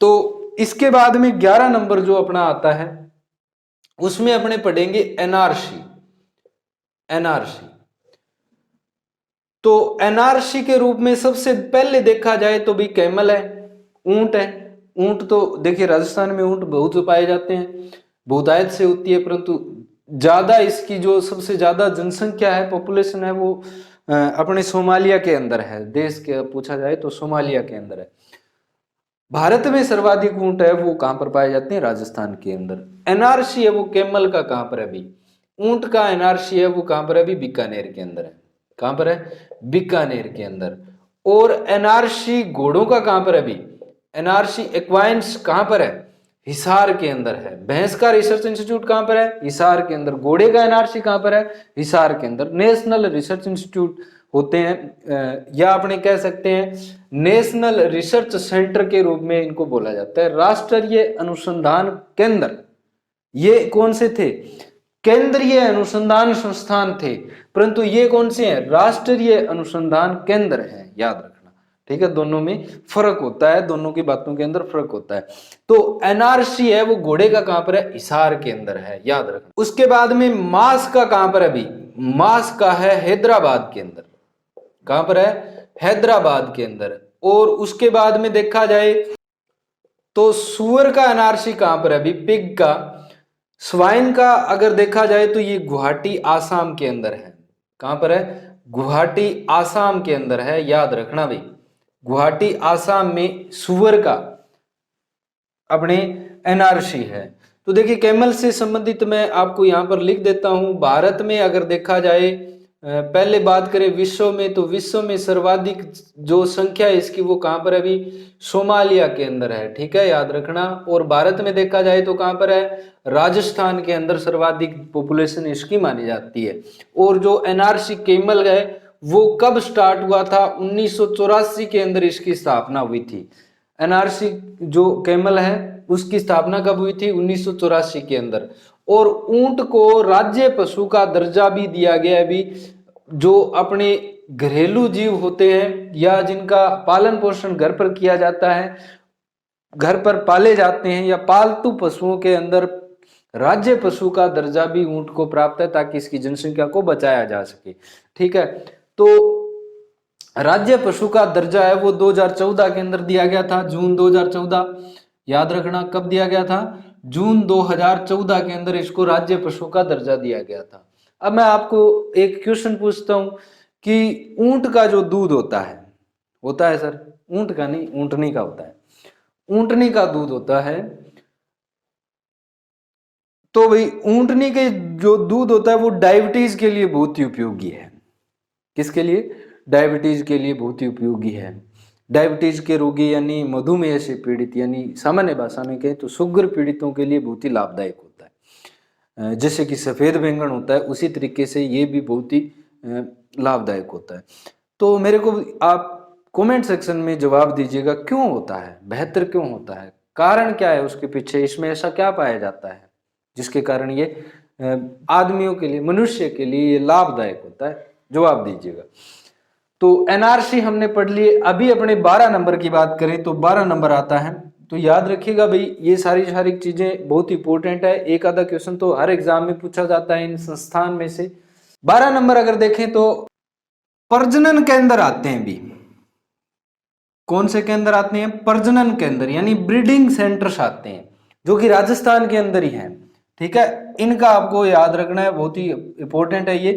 तो इसके बाद में 11 नंबर जो अपना आता है उसमें अपने पढ़ेंगे एनआरसी। एनआरसी तो एनआरसी के रूप में सबसे पहले देखा जाए तो भी कैमल है, ऊंट है। ऊंट तो देखिए राजस्थान में ऊंट बहुत पाए जाते हैं। बहुतायत से होती है, परंतु ज्यादा इसकी जो सबसे ज्यादा जनसंख्या है, पॉपुलेशन है, वो अपने सोमालिया के अंदर है। देश के पूछा जाए तो सोमालिया के अंदर है। भारत में सर्वाधिक ऊंट है वो कहां पर पाए जाते हैं? राजस्थान के अंदर। एनआरसी है वो कैमल का कहां पर है अभी? ऊंट का एनआरसी है वो कहां पर है अभी? बीकानेर के अंदर है। कहां पर है? बीकानेर के अंदर। और एनआरसी घोड़ों का कहां पर है अभी? एनआरसी एक्वाइंस कहां पर है? हिसार के अंदर है। भैंस का रिसर्च इंस्टीट्यूट कहां पर है? हिसार के अंदर। घोड़े का एनआरसी कहां पर है? हिसार के अंदर। नेशनल रिसर्च इंस्टीट्यूट होते हैं, या अपने कह सकते हैं नेशनल रिसर्च सेंटर के रूप में इनको बोला जाता है। राष्ट्रीय अनुसंधान केंद्र, ये कौन से थे? केंद्रीय अनुसंधान संस्थान थे, परंतु ये कौन से हैं? राष्ट्रीय अनुसंधान केंद्र हैं, याद रखना। ठीक है, दोनों में फर्क होता है, दोनों की बातों के अंदर फर्क होता है। तो एनआरसी है वो घोड़े का कहां पर है? हिसार के अंदर है, याद रखना। उसके बाद में मांस का कहां पर? अभी मांस का है हैदराबाद के अंदर। कहां पर है? हैदराबाद के अंदर। और उसके बाद में देखा जाए तो सुअर का एनआरसी कहां पर है अभी? पिग का। स्वाइन का अगर देखा जाए तो ये गुवाहाटी आसाम के अंदर है। कहां पर है? गुवाहाटी आसाम के अंदर है, याद रखना भाई। गुवाहाटी आसाम में सुअर का अपने एनआरसी है। तो देखिए कैमल से संबंधित मैं आपको यहां पर लिख देता हूं। भारत में अगर देखा जाए, पहले बात करें विश्व में, तो विश्व में सर्वाधिक जो संख्या है इसकी वो कहां पर है अभी? सोमालिया के अंदर है। ठीक है, याद रखना। और भारत में देखा जाए तो कहां पर है? राजस्थान के अंदर सर्वाधिक पॉपुलेशन इसकी मानी जाती है। और जो एनआरसी कैमल है वो कब स्टार्ट हुआ था? 1984 के अंदर इसकी स्थापना हुई थी। एनआरसी जो कैमल है उसकी स्थापना कब हुई थी? 1984 के अंदर। और ऊंट को राज्य पशु का दर्जा भी दिया गया है। अभी जो अपने घरेलू जीव होते हैं या जिनका पालन पोषण घर पर किया जाता है, घर पर पाले जाते हैं, या पालतू पशुओं के अंदर राज्य पशु का दर्जा भी ऊंट को प्राप्त है, ताकि इसकी जनसंख्या को बचाया जा सके। ठीक है, तो राज्य पशु का दर्जा है वो 2014 के अंदर दिया गया था, जून 2014। याद रखना, कब दिया गया था? जून 2014 के अंदर इसको राज्य पशु का दर्जा दिया गया था। अब मैं आपको एक क्वेश्चन पूछता हूं कि ऊंट का जो दूध होता है सर, ऊंट का नहीं, ऊंटनी का होता है। ऊंटनी का दूध होता है, तो भाई ऊंटनी के जो दूध होता है वो डायबिटीज के लिए बहुत ही उपयोगी है। किसके लिए? डायबिटीज के लिए बहुत ही उपयोगी है। डायबिटीज के रोगी यानी मधुमेह से पीड़ित, यानी सामान्य भाषा में कहें तो शुगर पीड़ितों के लिए बहुत ही लाभदायक होता है। जैसे कि सफेद बैंगन होता है, उसी तरीके से ये भी बहुत ही लाभदायक होता है। तो मेरे को आप कमेंट सेक्शन में जवाब दीजिएगा, क्यों होता है, बेहतर क्यों होता है, कारण क्या है उसके पीछे, इसमें ऐसा क्या पाया जाता है जिसके कारण ये आदमियों के लिए, मनुष्य के लिए ये लाभदायक होता है? जवाब दीजिएगा। तो एनआरसी हमने पढ़ लिए। अभी अपने 12 नंबर की बात करें तो 12 नंबर आता है। तो याद रखिएगा भाई, ये सारी चीजें बहुत इंपॉर्टेंट है। एक आधा क्वेश्चन तो हर एग्जाम में पूछा जाता है इन संस्थान में से। 12 नंबर अगर देखें तो प्रजनन केंद्र आते हैं। भी कौन से केंद्र आते हैं? प्रजनन केंद्र, यानी ब्रीडिंग सेंटर्स आते हैं, जो कि राजस्थान के अंदर ही है। ठीक है, इनका आपको याद रखना है, बहुत ही इंपॉर्टेंट है ये।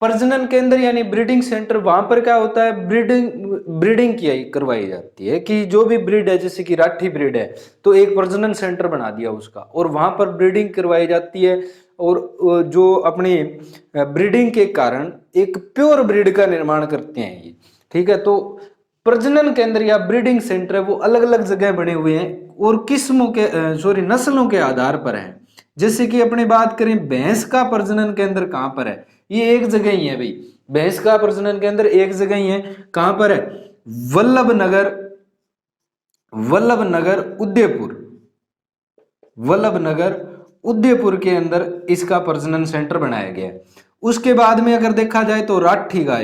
प्रजनन केंद्र यानी ब्रीडिंग सेंटर, वहां पर क्या होता है? ब्रीडिंग की करवाई जाती है, कि जो भी ब्रीड है, जैसे कि राठी ब्रीड है तो एक प्रजनन सेंटर बना दिया उसका, और वहां पर ब्रीडिंग करवाई जाती है। और जो अपने ब्रीडिंग के कारण एक प्योर ब्रीड का निर्माण करते हैं ये। ठीक है, तो प्रजनन केंद्र या ब्रीडिंग सेंटर है वो अलग अलग जगह बने हुए हैं, और किस्मों के नस्लों के आधार पर है। जैसे कि अपने बात करें, भैंस का प्रजनन केंद्र कहां पर है? ये एक जगह ही है भाई, भैंस का प्रजनन केंद्र एक जगह ही है। कहां पर है? वल्लभनगर उदयपुर के अंदर इसका प्रजनन सेंटर बनाया गया है। उसके बाद में अगर देखा जाए तो राठी का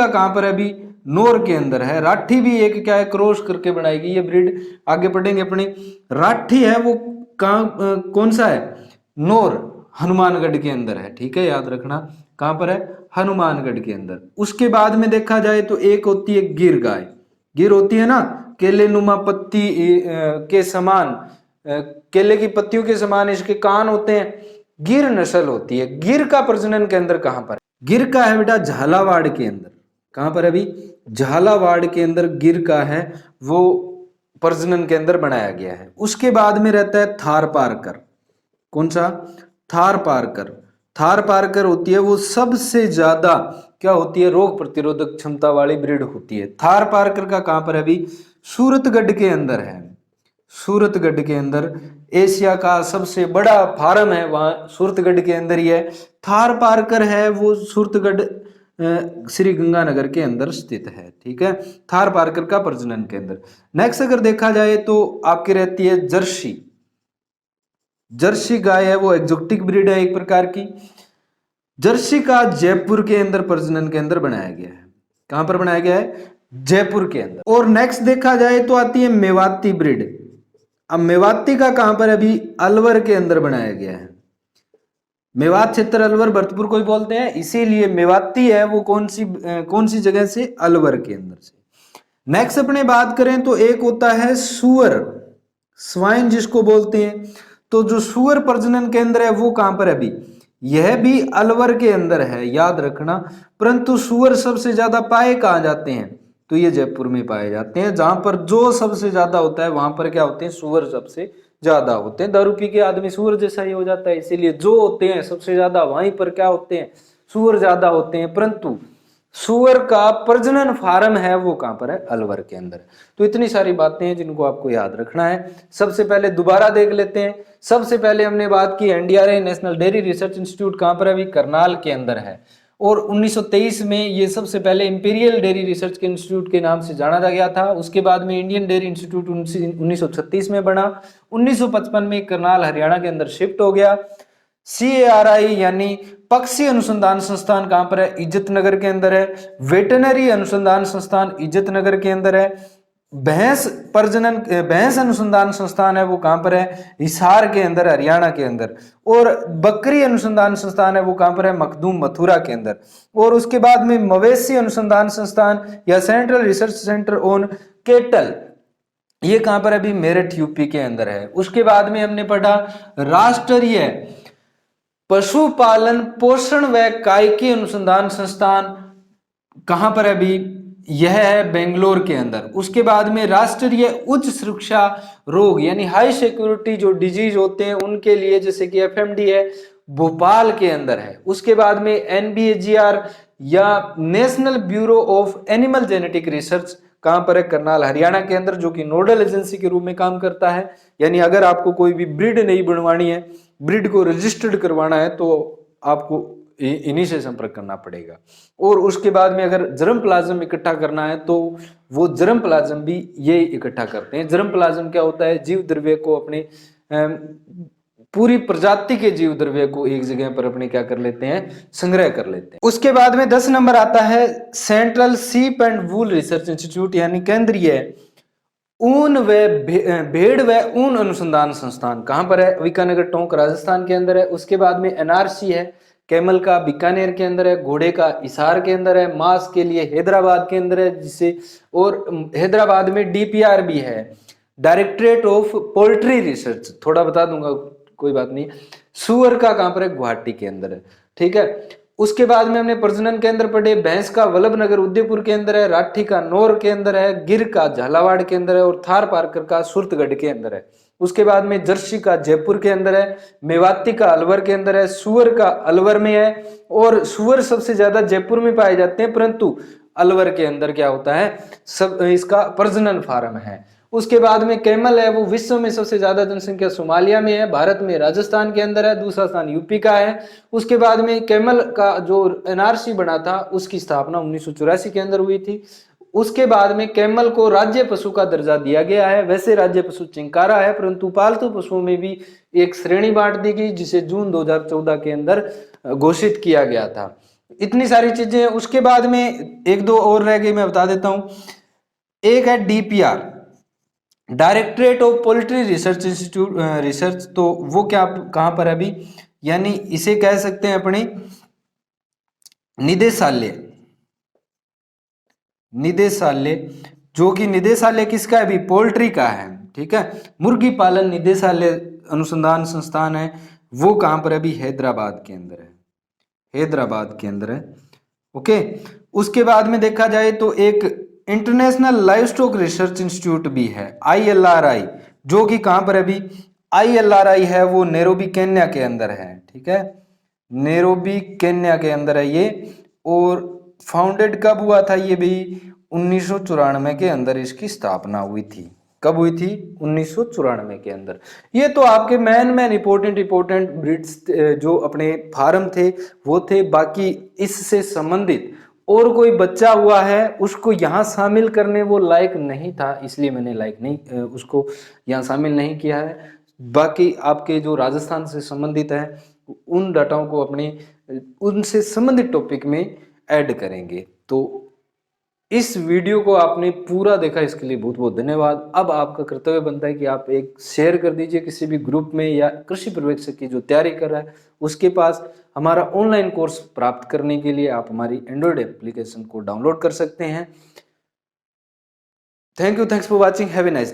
कहां पर है? अभी नौर के अंदर है। राठी भी एक क्या है? क्रॉस करके बनाई गई ये ब्रीड। आगे पढ़ेंगे अपने। राठी है वो कौन सा है? नौर, हनुमानगढ़ के अंदर है। ठीक है, याद रखना, कहां पर है? हनुमानगढ़ के अंदर। उसके बाद में देखा जाए तो एक होती है गिर गाय। गिर होती है ना, केले नुमा पत्ती के समान केले की पत्तियों के समान इसके कान होते हैं। गिर नस्ल होती है। गिर का प्रजनन केंद्र कहां पर? गिर का है बेटा झालावाड़ के अंदर। कहां पर? अभी झालावाड़ के अंदर गिर का है वो प्रजनन केंद्र बनाया गया है। उसके बाद में रहता है थारपारकर। कौन सा? थारपारकर। थारपारकर होती है वो सबसे ज्यादा क्या होती है? रोग प्रतिरोधक क्षमता वाली ब्रीड होती है। थारपारकर का कहां पर? अभी सूरतगढ़ के अंदर है। सूरतगढ़ के अंदर एशिया का सबसे बड़ा फार्म है, वहां सूरतगढ़ के अंदर ही है। थारपारकर है वो सूरतगढ़ श्री गंगानगर के अंदर स्थित है। ठीक है, थारपारकर का प्रजनन केंद्र। नेक्स्ट अगर देखा जाए तो आपकी रहती है जर्सी। जर्सी गाय है वो एक्जोटिक ब्रीड है एक प्रकार की। जर्सी का जयपुर के अंदर प्रजनन केंद्र बनाया गया है। कहां पर बनाया गया है? जयपुर के अंदर। और नेक्स्ट देखा जाए तो आती है मेवाती ब्रीड। अब मेवाती का कहां पर? अभी अलवर के अंदर बनाया गया है। मेवात क्षेत्र अलवर भरतपुर को ही बोलते हैं, इसीलिए मेवाती है वो कौन सी जगह से? अलवर के अंदर से। नेक्स्ट अपने बात करें तो एक होता है सुअर, स्वाइन जिसको बोलते हैं। तो जो सुअर प्रजनन केंद्र है वो कहां पर? अभी यह भी अलवर के अंदर है, याद रखना। परंतु सुअर सबसे ज्यादा पाए कहां जाते हैं? तो ये जयपुर में पाए जाते हैं। जहां पर जो सबसे ज्यादा होता है वहां पर क्या होते हैं? सुअर सबसे ज्यादा होते हैं। दारू पी के आदमी सुअर जैसा ही हो जाता है, इसीलिए जो होते हैं सबसे ज्यादा वहीं पर क्या होते हैं? सुअर ज्यादा होते हैं। परंतु सुअर का प्रजनन फार्म है वो कहां पर है? अलवर के अंदर। तो इतनी सारी बातें हैं जिनको आपको याद रखना है। सबसे पहले दोबारा देख लेते हैं। सबसे पहले हमने बात की NDRI national dairy research institute कहां पर है? अभी करनाल के अंदर है। और 1923 में ये सबसे पहले इंपीरियल डेयरी रिसर्च के इंस्टीट्यूट के नाम से जाना गया था। उसके बाद में इंडियन डेयरी इंस्टीट्यूट 1936 में बना। 1955 में करनाल हरियाणा के अंदर शिफ्ट हो गया। CARI यानी पक्षी अनुसंधान संस्थान कहां पर है? इज्जतनगर के अंदर है। वेटनरी अनुसंधान संस्थान इज्जतनगर के अंदर है। भैंस अनुसंधान संस्थान है वो कहां पर है? हिसार के अंदर, हरियाणा के अंदर। और बकरी अनुसंधान संस्थान है वो कहां पर है? मखदूम, मथुरा के अंदर। और उसके बाद में मवेशी अनुसंधान संस्थान या central research centre on kettle, ये कहां पर? अभी मेरठ यूपी के अंदर है। उसके बाद में हमने पढ़ा राष्ट्रीय पशुपालन पोषण व कायिकी अनुसंधान संस्थान कहां पर? अभी यह है बेंगलोर के अंदर। उसके बाद में राष्ट्रीय उच्च सुरक्षा रोग यानी हाई सिक्योरिटी जो डिजीज होते हैं उनके लिए, जैसे कि FMD है, भोपाल के अंदर है। उसके बाद में NBAGR या national bureau of animal genetic research कहां पर है? करनाल, हरियाणा के अंदर, जो कि नोडल एजेंसी के रूप में काम करता है। यानी अगर आपको कोई भी ब्रीड नहीं बनवानी है, ब्रीड को रजिस्टर्ड करवाना है, तो आपको इन्हीं से संपर्क करना पड़ेगा। और उसके बाद में अगर जर्म प्लाज्म इकट्ठा करना है तो वो जर्म प्लाज्म भी ये इकट्ठा करते हैं। जर्म प्लाज्म क्या होता है? जीव द्रव्य को अपने पूरी प्रजाति के जीव द्रव्य को एक जगह पर अपने क्या कर लेते हैं? संग्रह कर लेते हैं। उसके बाद में 10 नंबर आता है सेंट्रल सीप एंड वूल रिसर्च इंस्टीट्यूट यानी केंद्रीय ऊन व भेड़ व ऊन अनुसंधान संस्थान कहां पर है? बीकानेर, टोंक, राजस्थान के अंदर है। उसके बाद में NRC है कैमल का, बीकानेर के अंदर है। घोड़े का हिसार के अंदर है। मांस के लिए हैदराबाद के अंदर है, जिससे और हैदराबाद में DPR भी है, डायरेक्टरेट ऑफ पोल्ट्री रिसर्च, थोड़ा बता दूंगा कोई बात नहीं। सुअर का कहां पर है? गुवाहाटी के अंदर है। ठीक है। उसके बाद में हमने प्रजनन केंद्र पढ़े। भैंस का वल्लभनगर उदयपुर के अंदर है। राठी का नौर के अंदर है। गिर का झालावाड़ के अंदर है। और थारपारकर का सूरतगढ़ के अंदर है। उसके बाद में जर्सी का जयपुर के अंदर है। मेवाती का अलवर के अंदर है। सुअर का अलवर में है। और सुअर सबसे ज्यादा जयपुर में पाए जाते हैं, परंतु अलवर के अंदर क्या होता है? सब इसका प्रजनन फार्म है। उसके बाद में कैमल है वो विश्व में सबसे ज्यादा जनसंख्या सोमालिया में है। भारत में राजस्थान के अंदर है। दूसरा स्थान यूपी का है। उसके बाद में कैमल का जो NRC बना था उसकी स्थापना 1984 के अंदर हुई थी। उसके बाद में कैमल को राज्य पशु का दर्जा दिया गया है। वैसे राज्य पशु चिंकारा है, परंतु पालतू पशुओं में भी एक श्रेणी बांट दी गई, जिसे जून 2014 के अंदर घोषित किया गया था। इतनी सारी चीजें। उसके बाद में एक दो और रह गई, मैं बता देता हूं। एक है DPR, directorate of poultry research institute research, तो वो क्या कहां पर है अभी? यानी इसे कह सकते हैं अपने निदेशालय, निदेशालय, जो कि निदेशालय किसका है? अभी पोल्ट्री का है। ठीक है। मुर्गी पालन निदेशालय अनुसंधान संस्थान है, वो कहाँ पर अभी हैदराबाद के अंदर है, हैदराबाद के अंदर है। ओके, उसके बाद में देखा जाए तो एक international live stock research institute भी है, ILRI, जो कि कहाँ पर अभी ILRI है वो नैरोबी केन्या के अंदर है, ठीक है, नैरोबी केन्या के अंदर है ये। और फाउंडेड कब हुआ था ये भी? 1994 के अंदर इसकी स्थापना हुई थी। कब हुई थी? 1994 के अंदर। ये तो आपके मैन इंपॉर्टेंट ब्रीड्स जो अपने फार्म थे वो थे। बाकी इससे संबंधित और कोई बच्चा हुआ है उसको यहाँ शामिल करने वो लायक नहीं था, इसलिए मैंने लायक नहीं उसको यहाँ शामिल नहीं किया है। बाकी आपके जो राजस्थान से संबंधित है उन डाटाओं को अपने उनसे संबंधित टॉपिक में ऐड करेंगे। तो इस वीडियो को आपने पूरा देखा, इसके लिए बहुत बहुत धन्यवाद। अब आपका कर्तव्य बनता है कि आप एक शेयर कर दीजिए किसी भी ग्रुप में, या कृषि पर्यवेक्षक की जो तैयारी कर रहा है उसके पास। हमारा ऑनलाइन कोर्स प्राप्त करने के लिए आप हमारी एंड्रॉइड एप्लीकेशन को डाउनलोड कर सकते हैं। Thank you, thanks for watching, have a nice day.